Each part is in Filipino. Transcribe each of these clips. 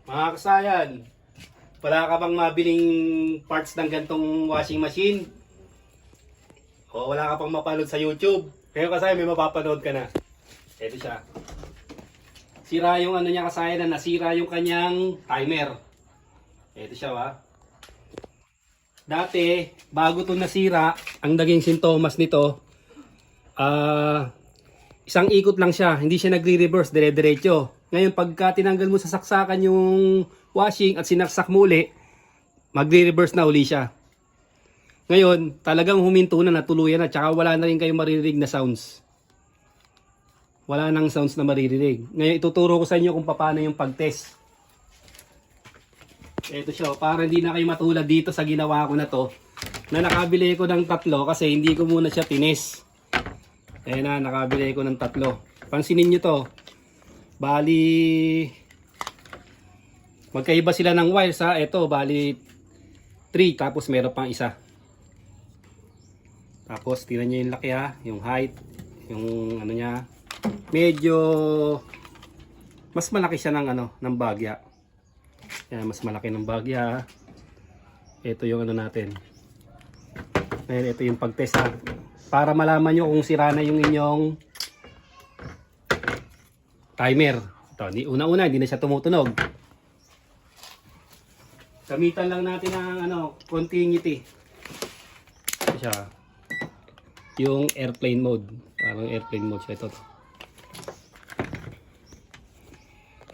Mga kasayan, wala ka bang mabiling parts ng gantong washing machine? O wala ka pang mapanood sa YouTube? Kaya kasayan, may mapapanood ka na. Ito siya. Sira yung ano niya kasayan na nasira yung kanyang timer. Ito siya Dati, bago ito nasira, ang naging sintomas nito, isang ikot lang siya, hindi siya nagre-reverse, dire-diretso. Ngayon, pagka tinanggal mo sa saksakan yung washing at sinaksak mo uli, magre-reverse na uli siya. Ngayon, talagang huminto na, natuluyan na, tsaka wala na rin kayong maririnig na sounds. Wala nang sounds na maririnig. Ngayon, ituturo ko sa inyo kung paano yung pag-test. Ito siya, para hindi na kayo matulad dito sa ginawa ko na to, na nakabili ko ng 3 kasi hindi ko muna siya tines. Ayan na, nakabili ko ng 3. Pansinin nyo to. Bali, magkaiba sila ng wires ha. Ito, bali 3, tapos meron pang isa. Tapos, tingnan nyo yung laki ha, yung height, yung ano niya. Medyo, mas malaki siya ng ano, ng bagya. Yan, mas malaki ng bagya. Ito yung ano natin. Ayan, ito yung pag-test ha. Para malaman nyo kung sira na yung inyong timer. Ito, una-una, hindi na siya tumutunog. Gamitan lang natin ang ano, continuity. Ito siya. Yung airplane mode. Parang airplane mode siya ito.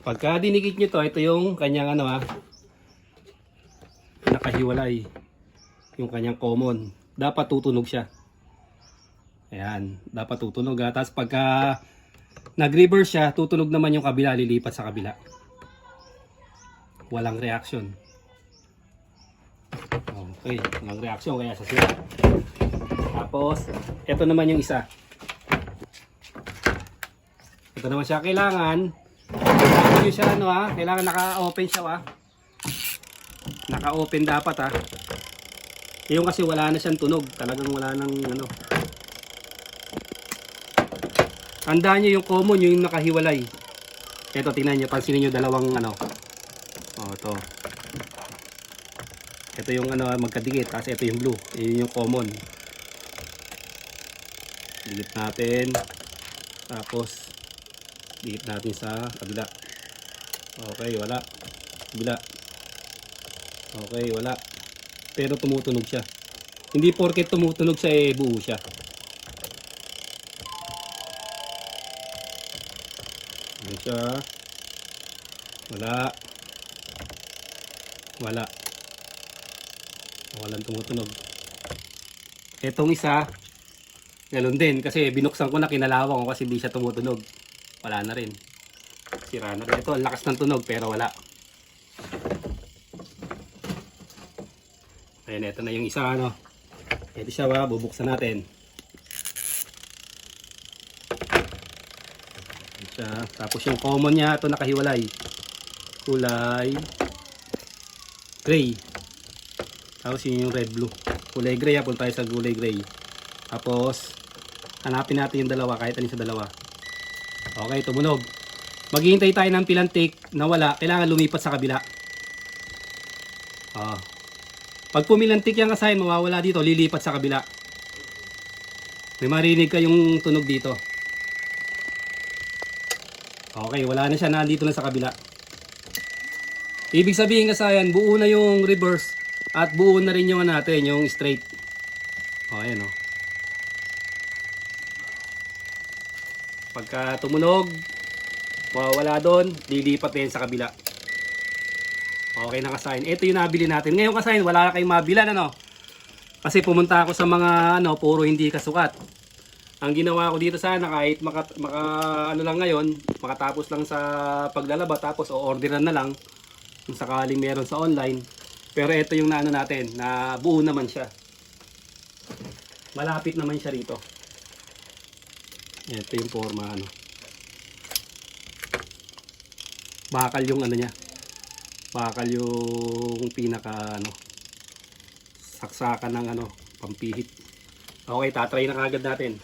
Pagka dinikit nyo to, ito yung kanyang ano nakahiwalay. Yung kanyang common. Dapat tutunog siya. Ayan, dapat tutunog ha. Tapos pagka nag-reverse siya, tutunog naman yung kabila, lilipat sa kabila. Walang reaction. Okay, walang reaction kaya sa sira. Tapos, ito naman yung isa. Ito naman siya, kailangan nyo siya ano kailangan naka-open siya Naka-open dapat Yung kasi wala na siyang tunog, talagang wala nang ano. Tandaan nyo yung common, yung nakahiwalay. Ito, tingnan nyo, pansinin nyo dalawang ano. Ito. Ito yung ano, magkadikit, tapos ito yung blue. Yun yung common. Delete natin. Tapos, delete natin sa kabila. Okay, wala. Kabila. Okay, wala. Pero tumutunog siya. Hindi porket tumutunog siya, buo siya. Ayan siya. Wala. Wala. Walang tumutunog. Etong isa, ganun din. Kasi binuksan ko na, kinalawang ko kasi hindi siya tumutunog. Wala na rin. Sira na rin. Ito, ang lakas ng tunog pero wala. Ayan, ito na yung isa ano. Ito siya bubuksan natin. Ito siya. Tapos yung common niya, ito nakahiwalay. Kulay gray. Tapos yun yung red blue. Kulay gray punta tayo sa kulay gray. Tapos hanapin natin yung dalawa, kahit ano sa dalawa. Okay, tumunog. Maghihintay tayo ng pilantik na wala, kailangan lumipat sa kabila. Pag pumilantik yung kasahin, mawawala dito, lilipat sa kabila. May marinig kayong tunog dito. Okay, wala na siya, nandito na sa kabila. Ibig sabihin kasayan, buo na yung reverse at buo na rin yung natin, yung straight. Ayan Pagka tumunog, wala doon, lilipat din sa kabila. Okay na kasahin. Ito yung nabili natin. Ngayon kasahin, wala na kayong mabilan Kasi pumunta ako sa mga puro hindi kasukat. Ang ginawa ko dito sana, kahit ano lang ngayon, makatapos lang sa paglalaba, tapos o-orderan na lang kung sakaling meron sa online. Pero ito yung naano natin, na buo naman siya. Malapit naman siya rito. Ito yung forma bakal yung niya. Bakal yung pinaka saksakan ng pampihit. Okay, tatry na kagad natin.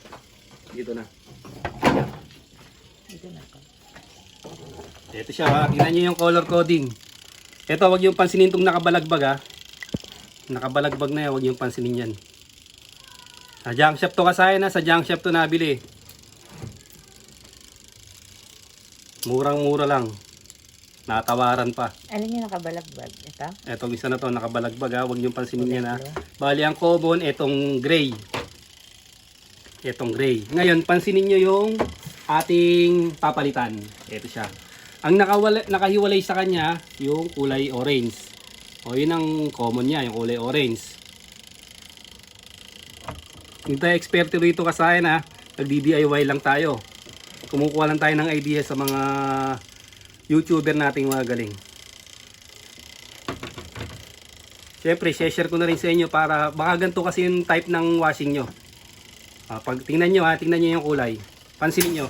Dito na. Ito siya Tingnan niyo yung color coding. Ito, wag yung pansinin itong nakabalagbag ha. Nakabalagbag na yan, wag yung pansinin yan. Sa junk shop to kasayan na, sa junk shop to nabili. Murang-mura lang. Natawaran pa. Alin yung nakabalagbag? Ito? Etong isa na to, nakabalagbag ha, wag yung pansinin yan ha. Bali ang common, etong gray. Etong gray. Ngayon, pansinin nyo yung ating papalitan. Ito siya. Ang nakahiwalay sa kanya, yung kulay orange. O yun ang common niya, yung kulay orange. Hindi tayo eksperto rito kasayan ha. Nag-DIY lang tayo. Kumukuha lang tayo ng idea sa mga YouTuber nating mga galing. Siyempre, share ko na rin sa inyo para baka ganito kasi yung type ng washing nyo. Pag tingnan nyo ha, tingnan nyo yung kulay. Pansinin nyo.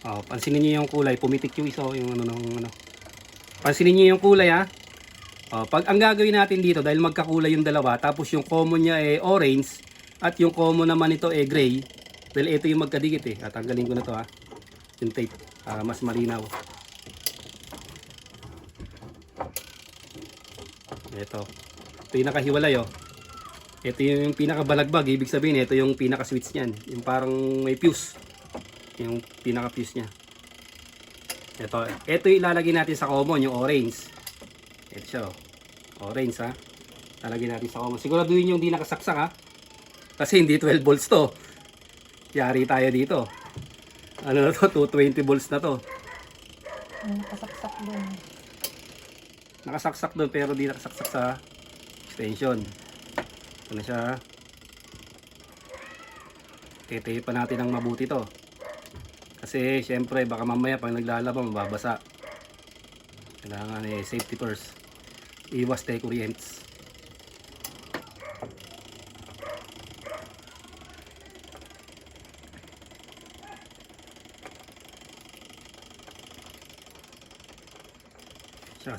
Pansinin nyo yung kulay. Pumitik yung isa, yung ano. Pansinin nyo yung kulay ha. Pag ang gagawin natin dito, dahil magkakulay yung dalawa, tapos yung common niya orange, at yung common naman ito gray, dahil ito yung magkadikit Tatanggalin ko na to ha. Yung tape, mas malinaw. Ito yung nakahiwalay Ito yung pinakabalagbag, ibig sabihin ito yung pinaka-switch niyan, yung parang may fuse, yung pinaka-fuse niya. Ito yung ilalagay natin sa common, yung orange. Ito siya orange ha. Lalagay natin sa common. Siguraduhin yung hindi nakasaksak ha, kasi hindi 12 volts to. Yari tayo dito. Ano na to, 220 volts na to. Nakasaksak doon. Nakasaksak doon pero di nakasaksak sa extension. Ito na siya. Titihin pa natin ng mabuti to. Kasi syempre baka mamaya pag naglalaba mababasa. Kailangan safety first. Iwas tayo kuryentes.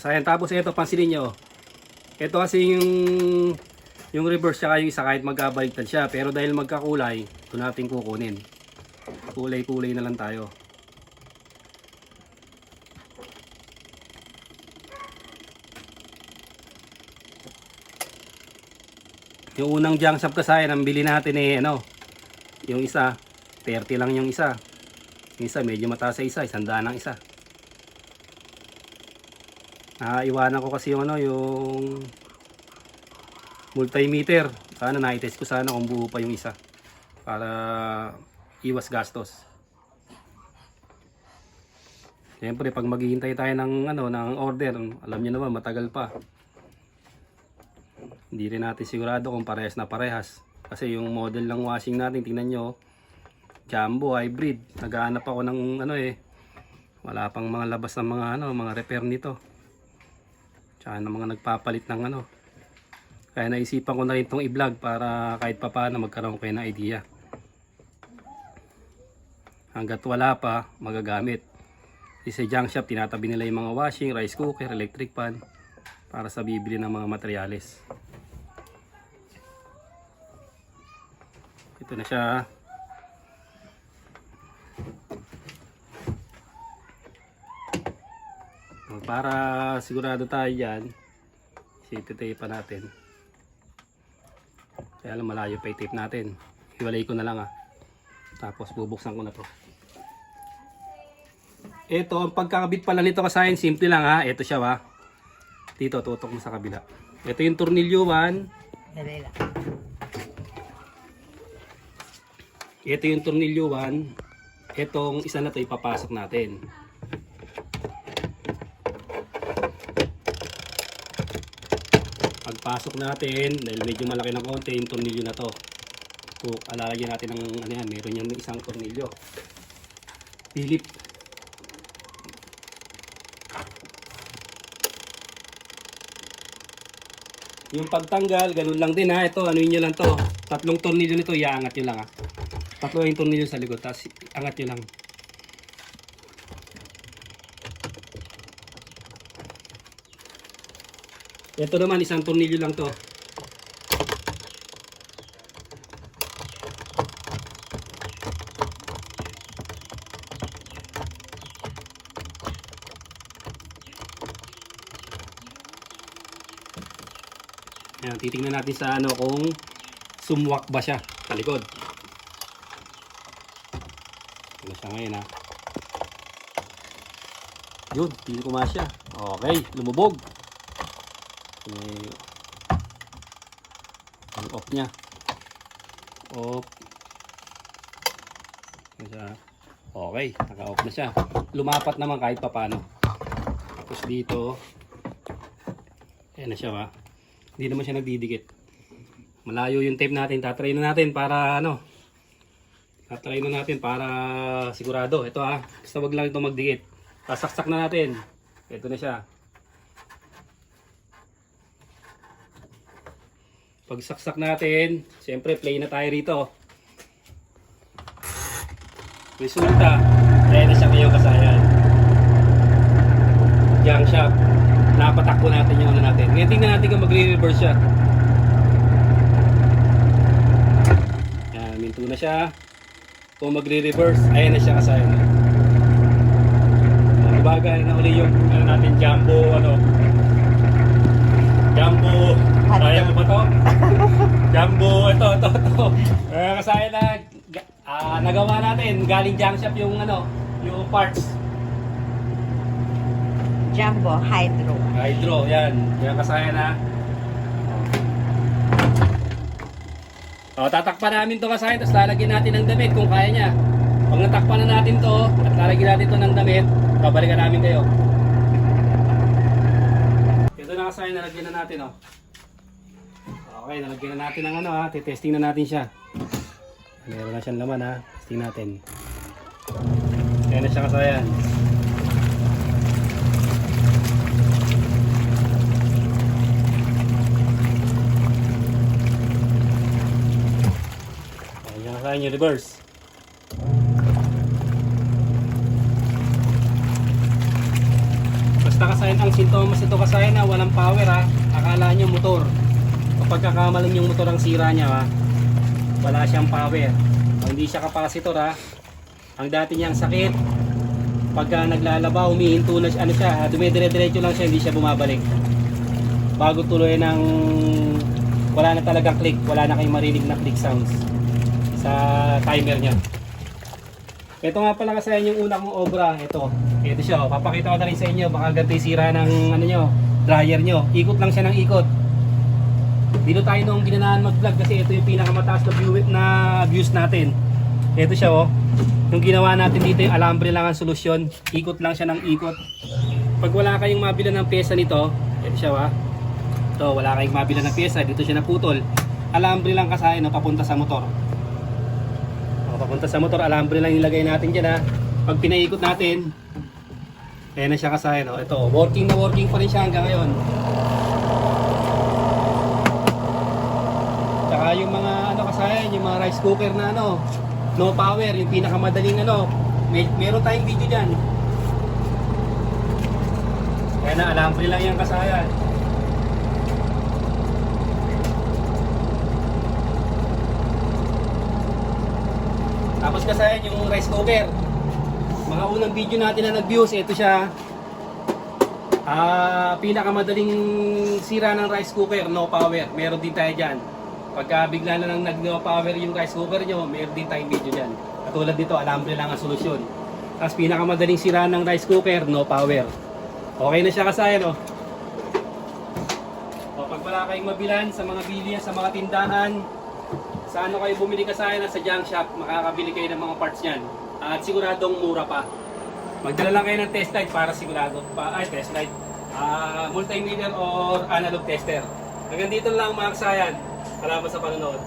Sayang, tapos ito pansinin nyo. Ito kasi yung reverse siya, yung isa kahit magkabaliktad siya, pero dahil magkakulay, ito natin kukunin. Kulay-kulay na lang tayo. Yung unang junk shop kasayan, ang bili natin yung isa, 30 lang yung isa. Yung isa medyo mataas sa isa, 100 ang isa. Iwanan ko kasi yung yung multimeter. Sana na-test ko sana kung buo pa yung isa para iwas gastos. Siyempre pag maghihintay tayo ng ng order, alam niyo naman matagal pa. Hindi rin natin sigurado kung parehas na parehas. Kasi yung model ng washing natin, tingnan nyo, Jumbo hybrid. Naghahanap ako ng wala pang mga labas ng mga mga repair nito. Tsaka ng mga nagpapalit ng Kaya naisipan ko na rin itong i-vlog para kahit papaano magkaroon kayo ng idea. Hanggat wala pa, magagamit. Sa junk shop, tinatabi nila yung mga washing, rice cooker, electric pan para sa bibili ng mga materyales. Ito na siya. Para sigurado tayo dyan, iti-tape pa natin. Kaya lang malayo pa i-tape natin. Hiwalay ko na lang Tapos bubuksan ko na to. Ito, ang pagkakabit pala nito kasayin, simple lang Ito siya Dito, tutok mo sa kabila. Ito yung tornilyo 1. Dali lang. Ito yung tornilyo 1. Itong isa na to ipapasok natin. Pagpasok natin, dahil medyo malaki ng konti yung tornilyo na to. Alalagyan natin ng meron yan isang tornilyo. Philip. Yung pagtanggal, ganun lang din Ito, nyo lang to. 3 tornilyo nito, iangat nyo lang 3 yung tornilyo sa likod, tapos angat nyo lang. Ito naman, isang tornilyo lang to. Ayan, titingnan natin sa ano kung sumwak ba siya sa likod. Ito siya ngayon ha. Yun, hindi kumasya. Okay, lumubog. Ang off niya. Off. Okay, naka-off na siya. Lumapat naman kahit papano. Tapos dito, ayan na siya ba? Hindi naman siya nagdidikit. Malayo yung tape natin. Tatry na natin para ano. Tatry na natin para sigurado. Ito ha. Basta wag lang ito magdikit. Sasaksak na natin. Ito na siya. Pag saksak natin, siyempre play na tayo rito. Resulta, ayan na siya ngayong kasayan. Junk shop. Napatakbo natin yung ano natin. Ngayon tingnan natin kung magre-reverse siya. Yan, minto na siya. Kung magre-reverse, ayan na siya kasayan. Bagay na uli yung ano natin, jumbo, jumbo, kaya mo ba to? Jumbo, ito. Kasaya na, nagawa natin, galing junk shop yung yung parts. Jumbo Hydro. Hydro, yan. Yan kasaya na. Tatakpan namin to kasaya, tapos lalagyan natin ng damit kung kaya niya. Pag natakpan na natin to, at lalagyan natin to ng damit, babalikan namin kayo. Ito na kasaya, nalagyan na natin Okay, nalagyan na natin ng titesting na natin siya. Meron na siyang laman testing natin. Ayan na siya kasayan. Ayan na kasayan yung reverse. Basta kasayan, ang sintomas ito kasayan na walang power akala nyo motor. Kapag kakamalang yung motor ang sira niya wala siyang power. Hindi siya kapasitor Ang dati niyang sakit, pagka naglalaba, humihinto na siya, dumidire-diretso lang siya, hindi siya bumabalik. Bago tuloy ng wala na talagang click, wala na kayong marinig na click sounds sa timer niya. Ito nga pala kasi yung una kong obra, ito siya, papakita ko na rin sa inyo, baka ganito yung sira ng dryer nyo. Ikot lang siya ng ikot. Dito tayo nung ginanahan mag-vlog kasi ito yung pinakamataas na views natin. Ito siya Yung ginawa natin dito yung alambre lang ang solusyon. Ikot lang siya ng ikot. Pag wala kayong mabila ng pyesa nito, ito siya Ito, wala kayong mabila ng pyesa, dito siya naputol. Alambre lang kasi papunta sa motor. Papunta sa motor, alambre lang ilagay natin dyan Pag pinaikot natin, ayan na siya kasi Ito, working pa rin siya hanggang ngayon. Tsaka yung mga kasayan, yung mga rice cooker na no power, yung pinakamadaling meron tayong video dyan. Kaya na, alambre lang yung kasayan. Tapos kasayan yung rice cooker. Mga unang video natin na nag-views, ito siya. Pinakamadaling sira ng rice cooker, no power. Meron din tayo dyan. Pagka bigla na lang nag-no power yung rice cooker nyo, meron din tayong video dyan. Katulad dito, alambre lang ang solusyon. Tapos pinakamadaling sira ng rice cooker, no power. Okay na siya kasayan pag wala kayong mabilan sa mga bilihan, sa mga tindahan, sa kayo bumili kasayan sa junk shop, makakabili kayo ng mga parts niyan. At siguradong mura pa. Magdala lang kayo ng test light para sigurado test light. Multimeter or analog tester. Hanggang dito lang mga kasayan. Salamat sa panonood.